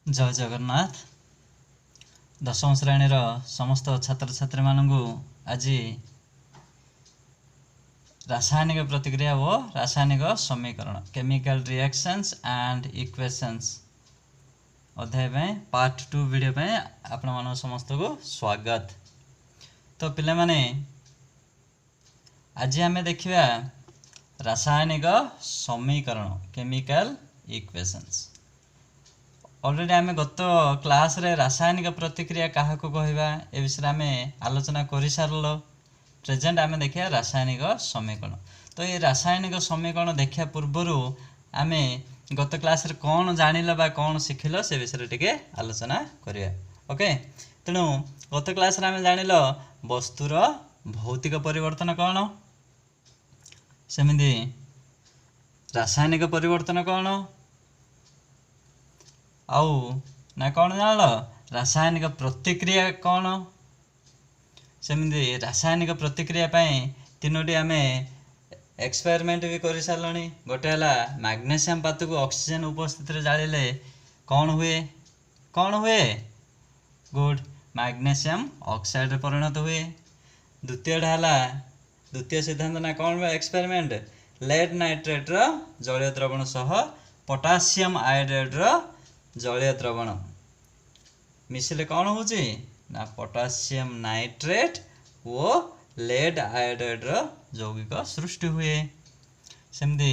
जय जगन्नाथ। दशम श्रेणीर समस्त छात्र छात्री मानू आज रासायनिक प्रतिक्रिया और रासायनिक समीकरण केमिकल रिएक्शंस एंड इक्वेशंस अध्याय में पार्ट 2 वीडियो में आपण मान समस्त को स्वागत। तो पिले माने आज आम देखा रासायनिक समीकरण केमिकल इक्वेशंस। ऑलरेडी आम गत क्लास रे रासायनिक प्रतिक्रिया क्या कहवा ए विषय आम आलोचना कर सारल। प्रेजेंट आम देखा रासायनिक समीकरण। तो ये रासायनिक समीकरण देखा पूर्वर आम गत क्लास रे कौन जानिल बा कौन शिखिल से विषय टिके आलोचना करिया। ओके, तेणु गत क्लास रे आम जानिल वस्तुर भौतिक परिवर्तन कौन, सेमिति रासायनिक परिवर्तन कौन, आउ ना कौन जान रासायनिक प्रतिक्रिया कौन, सेमिति रासायनिक प्रतिक्रिया तीनोटी आम एक्सपेरिमेंट भी कर सारे। गोटे है मैग्नेशियम पात को ऑक्सीजन उपस्थित जाले कौन हुए गुड मैग्नेशियम ऑक्साइड परिणत हुए। द्वितीय सिद्धांत ना कौन एक्सपेरिमेंट लेड नाइट्रेट जलीय द्रवण सह पोटासियम आयोडाइड जलीय द्रवण मिसिले कौन होची ना पोटासियम नाइट्रेट वो लेड आयोडाइड यौगिक सृष्टि हुए। सेमती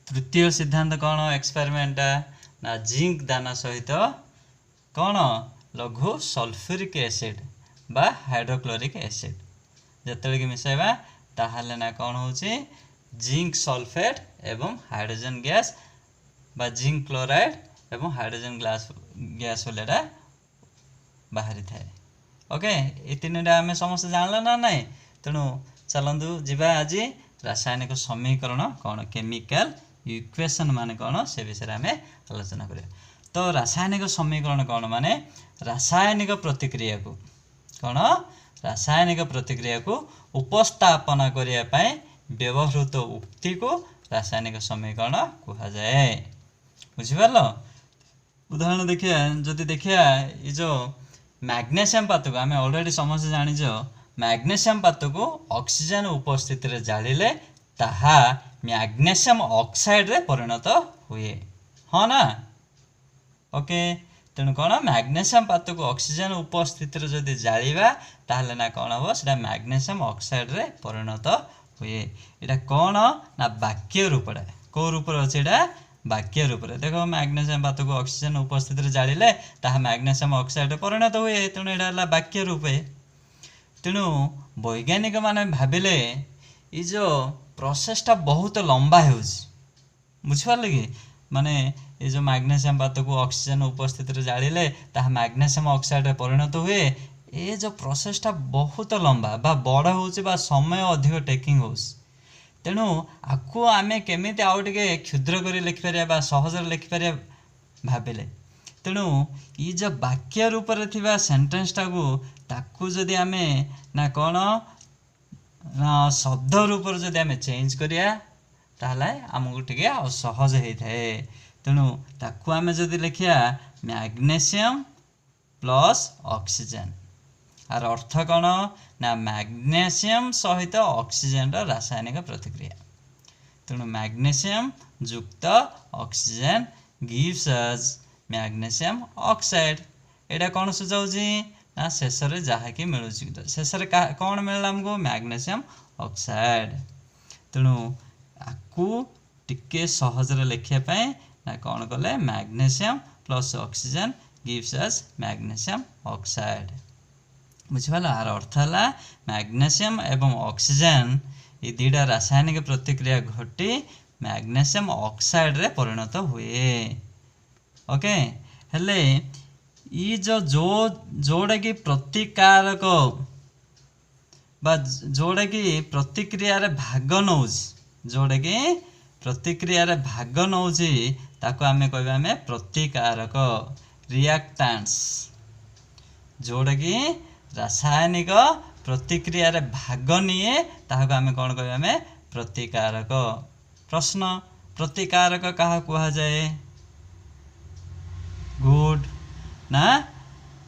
तृतीय सिद्धांत कौन एक्सपेरिमेंट ना जिंक दाना सहित कौन लघु सल्फ्यूरिक एसिड बा हाइड्रोक्लोरिक एसिड जिते कि मिसाइबा ताहले ना कौन होची जिंक सल्फेट एवं हाइड्रोजन गैस बा जिंक क्लोराइड एवं हाइड्रोजन गैस वाला बाहरी थाए। ओके, ये तीनटा आम समस्त जानल ना नहीं। तेणु चलतु जीवा आज रासायनिक समीकरण कौन केमिकल इक्वेशन माने कौन से विषय आम आलोचना करिया। तो रासायनिक समीकरण कौन माने रासायनिक प्रतिक्रिया को कौन रासायनिक प्रतिक्रिया को उपस्थापन करने व्यवहृत उक्ति को रासायनिक समीकरण कहा जाए। बुझिपार? उदाहरण देखिए, जदि देखिए ये जो मैग्नेशियम पात को आम ऑलरेडी समस्त जानिछ मैग्नेशियम पात को ऑक्सीजन उपस्थित रे जालिले ताहा मैग्नेशियम ऑक्साइड रे परिणत हुए, हाँ ना? ओके, तेणु कौन मैग्नेशियम पात को ऑक्सीजन उपस्थित रे जदि जालिबा ताहले ना कौन हो सेटा मैग्नेशियम ऑक्साइड रे परिणत हुए। एटा कौन ना वाक्य रूपडा को रूप रे अछि वाक्य रूप रे। देखो मैग्नेशियम पात को ऑक्सीजन उपस्थित रे जालिले ताहा मैग्नेशियम ऑक्साइड परिणत हुए। तेणु एटा हला वाक्य रूप। तेणु वैज्ञानिक माने भाबिले ई जो प्रोसेसटा बहुत लंबा होउछ। बुझिपारले कि माने ये जो मैग्नेशियम पात को ऑक्सीजन उपस्थित रे जालिले ताहा मैग्नेशियम ऑक्साइड रे परिणत हुए। ये जो प्रोसेसटा बहुत लंबा बा बड़ होउछ बा समय अधिक टेकिंग होउछ। तेणु आपको आम केमी आउ टे क्षुद्र कर लिखिपर सहज लिखिपर भाविले। तेणु ये जो वाक्य रूप से सेन्टेन्सटा को ताकू जदि आम ना कौन ना शब्द रूप जदि आम चेंज करिया ताहले आमको टे सहज होता है। तेणु ताकू आम जदि लिखिया मैग्नेशियम प्लस ऑक्सीजन आर अर्थ कौन ना मैग्नेशियम सहित ऑक्सीजन रासायनिक प्रतिक्रिया। तेणु मैग्नेशियम युक्त oxygen gives us magnesium oxide. एटा कौन सुझाऊँ ना शेष में जहाँ कि मिलूँ शेष में कौन मिलला हमको मैग्नेशियम ऑक्साइड। तेणु आपको टिके सहज लिखापी ना कौन कले magnesium plus oxygen gives us magnesium oxide. बुझिपाल? आर अर्थ है मैग्नेशियम एवं ऑक्सीजन ये दुईटा रासायनिक प्रतिक्रिया घटी मैग्नेशियम ऑक्साइड रे परिणत हुए। ओके, हेले ये जोड़ा कि प्रतिकारक बा जोड़ा कि प्रतिक्रिया रे भाग नौ जोड़ा कि प्रतिक्रिया रे भाग नौ ताको आमे कहबा आमे प्रतिकारक रिएक्टेंट्स। जोड़ा कि रासायनिक प्रतिक्रिया रे भाग निए ताहाको आमे कौन कहबा आमे प्रतिकारक। प्रश्न प्रतिकारक कहा कहा जाए? गुड ना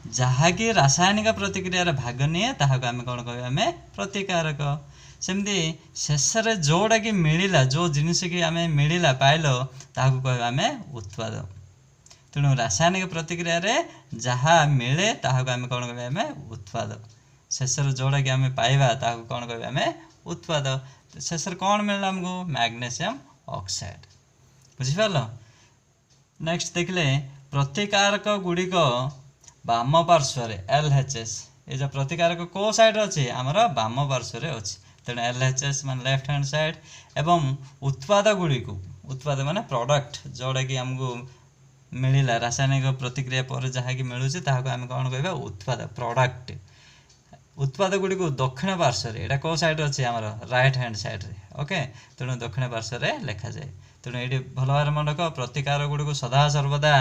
जहाँकि रासायनिक प्रतिक्रिया भाग निए ताहाको आमे कौन कहबा आमे प्रतिकारक। सेमती शेष रे जोड़ा कि मिलिला जो जिनिस कि आमे मिलिला पाइलो ताहाको कहबा आमे उत्पाद। तेणु रासायनिक प्रतिक्रिया रे जहाँ मिले ताहाको आमे कौन कहबा आमे उत्पाद। शेष रे जोड़ा कि आमे पाइबा ताहाको कौन कहबा आमे उत्पाद। शेष रे कौन मिलला हमको मैग्नीशियम ऑक्साइड। बुझी पारलो। नेक्स्ट देखले प्रतिकारक गुड़िक बाम पार्श्व LHS ये जो प्रतिकारक को साइड अच्छी आमर बाम पार्श्व अच्छी तेणु LHS मान लेफ्ट हैंड साइड एवं उत्पाद गुड़िक उत्पाद माने प्रोडक्ट जोड़ा कि आमको मिलला रासायनिक प्रतिक्रिया पर जहाँ कि मिलूँ ताको आम कौन कह उत्पाद प्रोडक्ट। उत्पाद गुड़ी को दक्षिण पार्श्व यहाँ कौ साइड अच्छी आमर राइट हैंड साइड रे ओके तेणु दक्षिण पार्श्व लिखा जाए। तेणु ये भल भाव मन रख प्रतिकार गुड़ी को सदा सर्वदा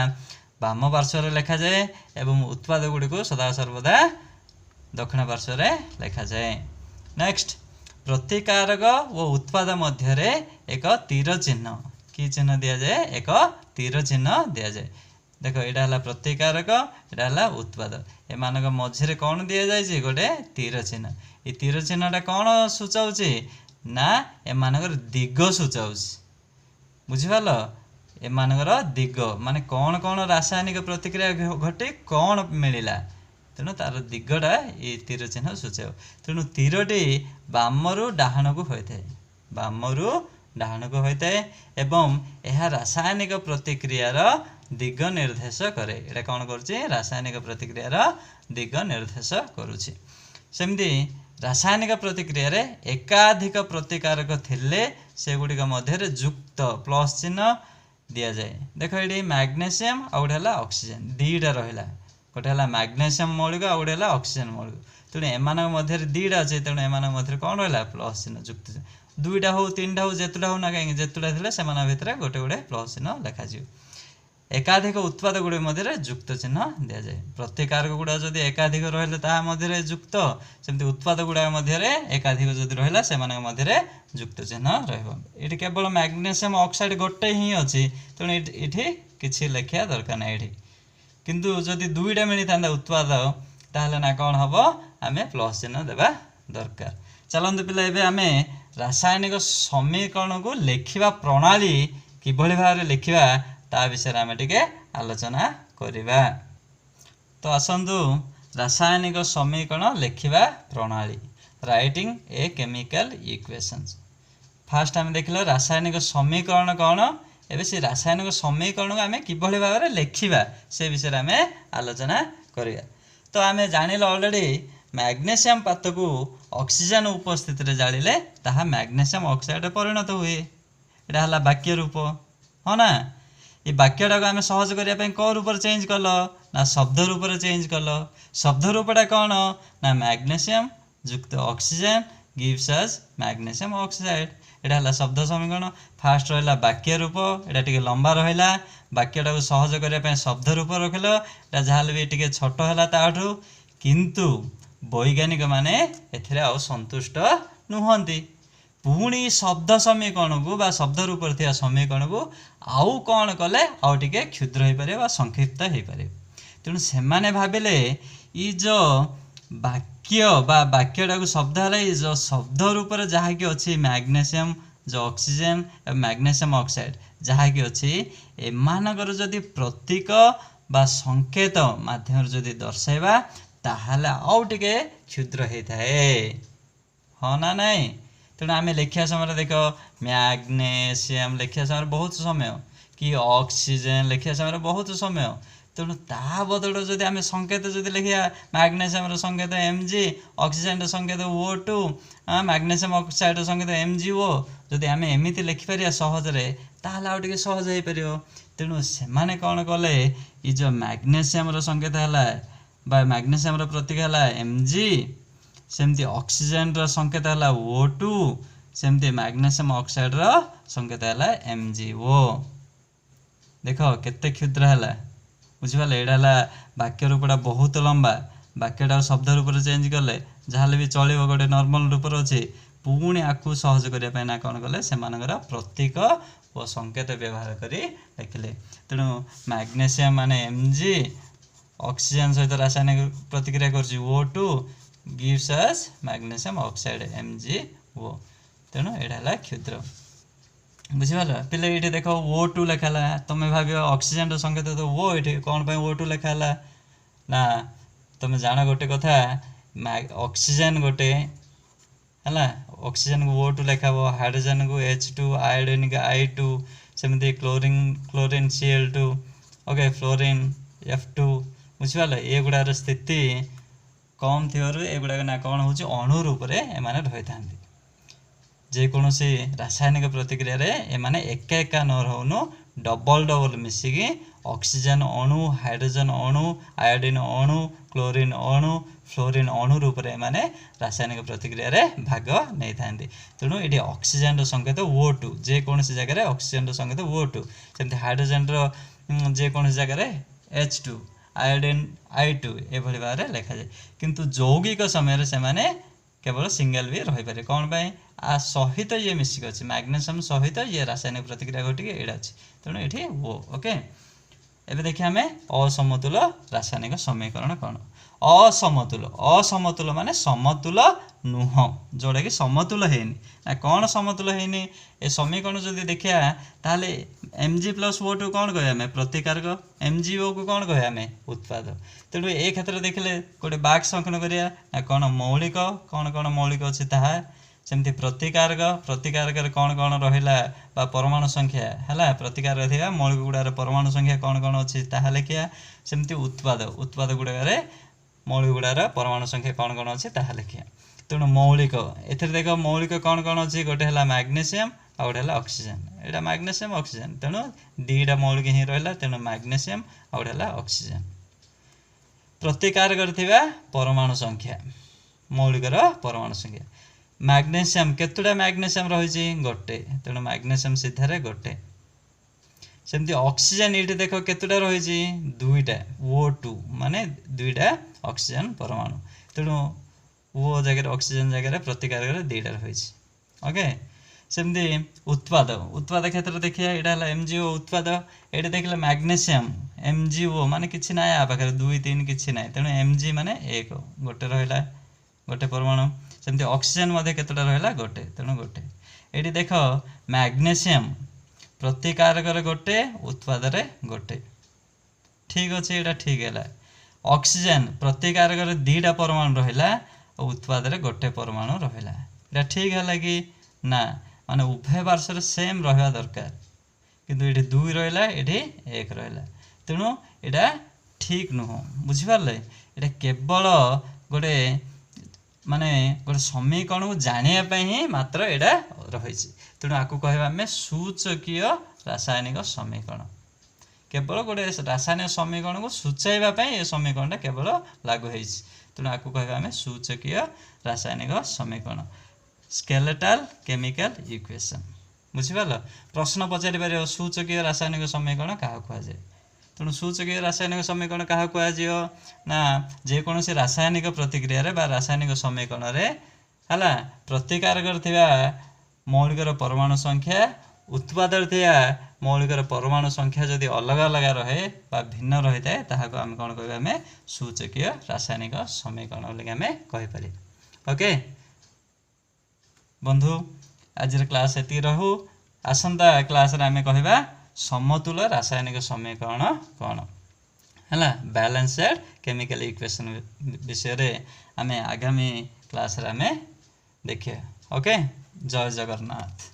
बाम पार्श्व लिखा जाए एवं उत्पाद गुड़ी को सदा सर्वदा दक्षिण पार्श्व लिखा जाए। नेक्स्ट प्रतिकारक व उत्पाद मध्य एक तीर चिन्ह कि चिन्ह दि जाए एक तीर चिन्ह दि जाए। देख यहाँ है प्रतिकारक यहाँ है उत्पाद एमान मझे कौन दि जाए गोटे तीर चिन्ह। ये तीर चिन्हटा कौन सूचाऊँ ना एमानकर दिग सूचाऊँ। बुझिपाल एमानकर दिग माने कौन कौन रासायनिक प्रतिक्रिया घटी कौन मिलला तेणु तार दिगटा ये तीर चिन्ह सूचाओ। तेणु तीरटी बामरू डाहाण को होता है बामरू डाहाण को होता है एवं यह रासायनिक प्रतिक्रियार दिग निर्देश करे। यहाँ कौन करुच्ची रासायनिक प्रतिक्रियार दिग निर्देश करुच्ची। सेमती रासायनिक प्रतिक्रिया रे एकाधिक प्रतिकारक थिले से गुड़िक मध्य जुक्त प्लस चिन्ह दि जाए। देख ये मैग्नीशियम आ गोटे है ऑक्सीजन दीटा रहा गोटे है मैग्नीशियम मौलिक आ गोटे है ऑक्सीजन मौलिक तेणु एम मध्य दीटा अच्छे तेणु एम मध्य कौन रहा प्लस चिन्ह जुक्त चिन्ह दुईटा हो तीनटा हो जेतुटा हो ना कहीं जेतुटा थे से भितर गोटे गोटे प्लस चिन्ह लिखा। एकाधिक उत्पाद गुड़ी मध्य जुक्त चिन्ह दि जाए। प्रतिकारक गुड़ा जदि एकाधिक रहिले ता मध्य जुक्त सेमती उत्पाद गुड़ा मध्य एकाधिक जदि रहिला से मध्य जुक्त चिन्ह रहिबो। एठी केवल मैग्नीशियम ऑक्साइड गोटे ही अछि तेणु एठी किछि लेखिया दरकार ना। एठी किंतु जदि दुईटा मिली था उत्पाद ताहले ना कौन हबो आमे प्लस चिन्ह देबा दरकार। चलंतु पिला एबे आमे रासायनिक समीकरण को लेखिबा प्रणाली किभଳି भाबरे लेखिबा ता विषय आमे टिके आलोचना करिबा। तो आसंतु रासायनिक समीकरण लेखिबा प्रणाली writing a chemical equations. Fast आमे देखिलो रासायनिक समीकरण कौन एबे से रासायनिक समीकरण को आमे किभଳି भाबरे लेखिबा से विषय आमे आलोचना करिया। तो आमे जानिलो ऑलरेडी मैग्नीशियम पात को ऑक्सीजन उपस्थित रे जालिले ताहा मैग्नीशियम ऑक्साइड परिणत हुए। एटा हला वाक्य रूप हो ना। ये वाक्यटा को आम सहज करने कौ रूप चेंज कल ना शब्द रूप चेंज कल। शब्द रूपटा कौन ना मैग्नीशियम युक्त ऑक्सीजन गिव्स अस मैग्नीशियम ऑक्साइड। एटा हला शब्द समीकरण। फास्ट रहा वाक्य रूप एटा टिके लंबा रहा वाक्यटा को सहज करने शब्द रूप रखिल जहाँ भी टिके छोट है ताठू किंतु वैज्ञानिक माने एथिरे आउ संतुष्ट नुहंती। पुणी शब्द समीकरण को बा शब्द रूप समीकरण को आउ कौन कले आउ टिके क्षुद्र हो पारे संक्षिप्त हो पारे। तेणु से भाविले ये जो वाक्य बा वाक्यटा को शब्द है जो शब्द रूप जहाँ कि अच्छी मैग्नीशियम जो ऑक्सीजन मैग्नीशियम ऑक्साइड जहाँ कि अच्छी एमानकर जदि प्रतीक बा संकेत माध्यम जदि दर्शाइबा ताहले आउ टिके क्षुद्र होता है हाँ ना नहीं। तेणु आम लिखा समय देख मैग्नीशियम लिखा समय बहुत समय कि ऑक्सीजन लिखा समय बहुत समय तेणु ता बदल जदि आम संकेत जदि लिखा मैग्नीशियम संकेत Mg ऑक्सीजन संकेत O2 मैग्नीशियम ऑक्साइड संकेत MgO जदि आम एमती लिखिपर सहजरे ताहले आउ टिके सहज हो पार। तेणु से कौन कले ये जो मैग्नीशियम संकेत है बा मैग्नीशियम प्रतीक है Mg सेमती ऑक्सीजन संकेत है O2 सेमती मैग्नीशियम ऑक्साइड संकेत है MgO। देख केते क्षुद्र है बुझिपाल। एटा वाक्य रूपटा बहुत लंबा वाक्यटा शब्द रूप चेंज कले जहाँ भी चलो गोटे नॉर्मल रूप अच्छे पुणी आपको सहज करने ना कौन कले से प्रतीक और संकेत व्यवहार करी लिखिले। तेणु मैग्नीशियम माने Mg ऑक्सीजन सहित रासायनिक प्रतिक्रिया करछि O2 gives us magnesium oxide MgO तेणु एटा हला क्षुद्र बुझिपाल पिले ये देख O2 लिखाला तुम भाव ऑक्सीजन संकेत तो O ये कौन O2 लिखाला ना तुम जान गोटे कथा ऑक्सीजन गोटे है ऑक्सीजन को O2 लिखाब हाइड्रोजन को H2 आयोडीन को I2 सेमती chlorine Cl2 okay fluorine F2 बुझिपाल ये गुड़ार स्थिति कम थी एगुड़ा ना कौन हो अणु रूप से एमाने रही था जेकोसी रासायनिक प्रतिक्रिया रे एमाने एका एका न रहनु डबल डबल मिसिकी ऑक्सीजन अणु हाइड्रोजन अणु आयोडीन अणु क्लोरीन अणु फ्लोरीन अणु रूप से एमाने रासायनिक प्रतिक्रिया रे भाग नहीं थांती तेणु ये ऑक्सीजन संकेत O2 जेकोसी जगह ऑक्सीजन संकेत O2 सेमती हाइड्रोजन जेकोसी जगह H2 आयोडीन I2 एभली भाव में लिखा जाए किंतु यौगिक समय से माने केवल सिंगल भी रही पारे कौन पाई आ सहित ये मिसिक अच्छे मैग्नेशियम सहित ये रासायनिक प्रतिक्रिया घटिके एटा अच्छे तेणु ये वो ओके एबे देखिए आम असमतुल रासायनिक समीकरण कौन असमतुल माने समतुल नुह जोड़ा कि समतुल हैनी ना कौन समतुल हैनी ए समीकरण जदि देखिया ताले Mg + O2 कौन कहे आम प्रतिकारक MgO को कौन कहे आम उत्पाद तेणु ए क्षेत्र देखिले गोटे बाक्स संकलन करिया ना कौन मौलिक कौन मौलिक अच्छी ताहा सेमती प्रतिकारक कौन कौन रहिला बा परमाणु संख्या है प्रतिकारक थिबा मौलिक गुड़ार परमाणु संख्या कौन अच्छी ताहा लिखिया सेमती उत्पाद गुड़ारे मौलिक गुड़ार परमाणु संख्या कौन अच्छी ताहा लिखिया तेणु मौलिक एथरे देख मौलिक कौन अच्छी गोटे है मैग्नेशियम आ गोटे है ऑक्सीजन एटा मैग्नेशियम ऑक्सीजन तेणु दीटा मौलिक ही रहा तेणु मैग्नेशियम आ गोटे है ऑक्सीजन प्रतिकारक थिबा परमाणु संख्या मौलिकर परमाणु संख्या मैग्नेशियम केतुटा मैग्नेशियम रही गोटे तेणु मैग्नेशियम सीधारे गोटे सेमती ऑक्सीजन ये देख केतुटा रही दुईटा O2 माने दुईटा ऑक्सीजन परमाणु तेणु O जगह ऑक्सीजन जगह प्रतिकारक दुईटा रही ओके सेमती उत्पाद क्षेत्र देखिए यहाँ है MgO उत्पाद ये देखिए मैग्नेशियम MgO माने किसी ना आ पाखे 2 3 किसी ना तेणु Mg माने 1 गोटे रहा गोटे परमाणु सेमती ऑक्सीजन केतोटा रहा गोटे तेणु गोटे ये देख मैग्नेशियम प्रतिकारक गोटे उत्पाद गोटे ठीक अच्छे यहाँ ठीक है ऑक्सीजन प्रतिकारक दीटा परमाणु रहा उत्पाद गोटे परमाणु रहा यहाँ ठीक है कि ना माने उभय पार्श्व सेम रहा दरकार किंतु ये 2 रहा ये 1 रहा तेणु यहाँ ठीक नुह बुझिपारे ये केवल गोटे माने गोटे समीकरण को जानापी ही मात्र यहाँ रही तेणु आपको कहवा आम सूचकीय रासायनिक समीकरण केवल गोटे रासायनिक समीकरण को सूचाइवाई ये समीकरण केवल लागू हो तेणु आपको कहवा आम सूचकीय रासायनिक समीकरण स्केलेटल केमिकल इक्वेशन बुझिपार प्रश्न पचारि पार सूचकीय रासायनिक समीकरण क्या कहुए तेणु सूचकीय रासायनिक समीकरण क्या कहुए ना जेकोसी रासायनिक प्रतिक्रिया रे बा रासायनिक समीकरण रे है प्रतिकारक थिबा मौलिकर परमाणु संख्या उत्पाद थिबा मौलिकर परमाणु संख्या जदि अलग अलग रहे बा भिन्न रही है ताहाको आम कौन कहबा आम सूचकीय रासायनिक समीकरण बोली आम कहीपर ओके बंधु आज क्लास एति रहू आसंता क्लास रे आम कहबा समतुल रासायनिक समीकरण कौन है बैलेंस्ड केमिकल इक्वेशन विषय रे आम आगामी क्लास रे आम देखिए ओके जय जगन्नाथ।